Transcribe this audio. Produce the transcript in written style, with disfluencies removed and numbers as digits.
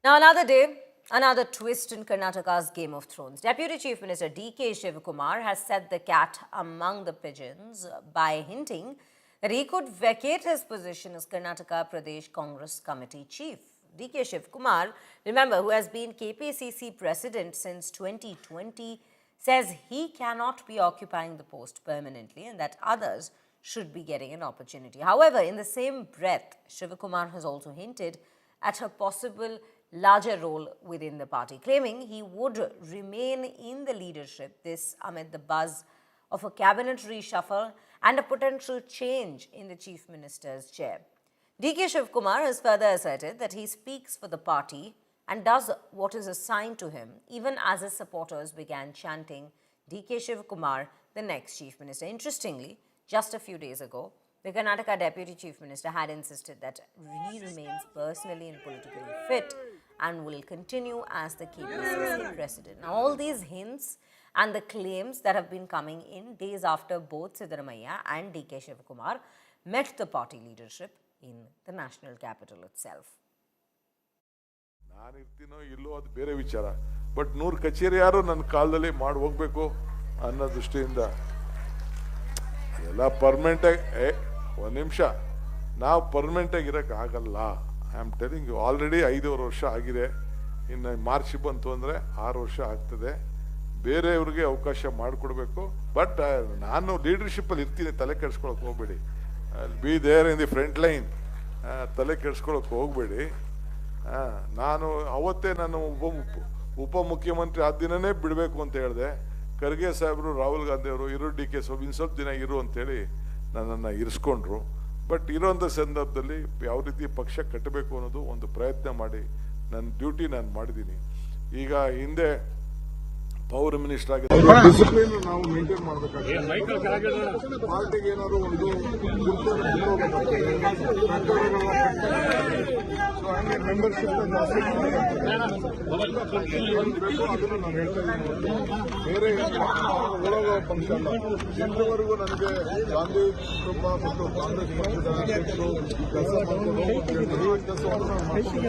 Now, another day, another twist in Karnataka's Game of Thrones. Deputy Chief Minister D.K. Shivakumar has set the cat among the pigeons by hinting that he could vacate his position as Karnataka Pradesh Congress Committee Chief. D.K. Shivakumar, remember, who has been KPCC President since 2020, says he cannot be occupying the post permanently and that others should be getting an opportunity. However, in the same breath, Shivakumar has also hinted at a possible larger role within the party, claiming he would remain in the leadership, this amid the buzz of a cabinet reshuffle and a potential change in the chief minister's chair. D.K. Shivakumar has further asserted that he speaks for the party and does what is assigned to him, even as his supporters began chanting D.K. Shivakumar, the next chief minister. Interestingly, just a few days ago, the Karnataka Deputy Chief Minister had insisted that he remains personally and politically fit and will continue as the KPCC President. Now, all these hints and the claims that have been coming in days after both Siddaramaiah and D.K. Shivakumar met the party leadership in the national capital itself. ನಾನಿರ್ತೀನೋ ಇಲ್ಲೋ ಅದು ಬೇರೆ ವಿಚಾರ, but 100 ಕಚೇರಿ ಯಾರು ನನ್ನ ಕಾಲದಲ್ಲಿ ಮಾಡಿ ಹೋಗ್ಬೇಕು ಅನ್ನೋ ದೃಷ್ಟಿಯಿಂದ ಎಲ್ಲ ಪರ್ಮನೆಂಟಾಗಿ ಒಂದು ನಿಮಿಷ ನಾವು ಪರ್ಮನೆಂಟಾಗಿ ಇರೋಕ್ಕೆ ಆಗಲ್ಲ. I am telling you, already 5 ವರ್ಷ ಆಗಿದೆ, ಇನ್ನು ಮಾರ್ಚ್ ಬಂತು ಅಂದರೆ 6 ವರ್ಷ ಆಗ್ತದೆ. ಬೇರೆಯವ್ರಿಗೆ ಅವಕಾಶ ಮಾಡಿಕೊಡ್ಬೇಕು. ಬಟ್ ನಾನು ಲೀಡರ್ಶಿಪ್ಪಲ್ಲಿ ಇರ್ತೀನಿ, ತಲೆ ಕೆಡಿಸ್ಕೊಳಕ್ಕೆ ಹೋಗ್ಬೇಡಿ. Be there in the front line, ತಲೆ ಕೆಡಿಸ್ಕೊಳಕ್ಕೆ ಹೋಗ್ಬೇಡಿ. ನಾನು ಅವತ್ತೇ ನಾನು ಉಪಮುಖ್ಯಮಂತ್ರಿ ಆದ ದಿನನೇ ಬಿಡಬೇಕು ಅಂತ ಹೇಳಿದೆ. ಖರ್ಗೆ ಸಾಹೇಬರು, ರಾಹುಲ್ ಗಾಂಧಿ ಅವರು ಇರೋ ಡಿ.ಕೆ. ಇನ್ನು ಸ್ವಲ್ಪ ದಿನ ಇರು ಅಂತೇಳಿ ನನ್ನನ್ನು ಇರಿಸ್ಕೊಂಡ್ರು. ಬಟ್ ಇರೋಂಥ ಸಂದರ್ಭದಲ್ಲಿ ಯಾವ ರೀತಿ ಪಕ್ಷ ಕಟ್ಟಬೇಕು ಅನ್ನೋದು ಒಂದು ಪ್ರಯತ್ನ ಮಾಡಿ ನನ್ನ ಡ್ಯೂಟಿ ನಾನು ಮಾಡಿದ್ದೀನಿ. ಈಗ ಹಿಂದೆ ಪವರ್ ಮಿನಿಸ್ಟರ್ ಆಗಿದೆ, ಡಿಸಿಪ್ಲಿನ್ ನಾವು ಮೇಂಟೈನ್ ಮಾಡಬೇಕಾಗುತ್ತೆ. ಪಾರ್ಟಿಗೆ ಏನಾದ್ರು ಒಂದು ಹಂಗೆ ಮೆಂಬರ್ಶಿಪ್ ಅದನ್ನು ನಾನು ಹೇಳ್ತಾ ಇದ್ದೀನಿ. ಬೇರೆ ಒಳಗೋ ಪಕ್ಷ ಅಲ್ಲ. ಇಂದುವರೆಗೂ ನನಗೆ ಗಾಂಧಿ ಕುಟುಂಬ ಮತ್ತು ಕಾಂಗ್ರೆಸ್ ಪಕ್ಷದ ಅಧ್ಯಕ್ಷರು ಕೆಲಸ ಮಾಡಿಕೊಂಡು ಕೆಲಸವನ್ನು ಮಾಡ್ತಾರೆ.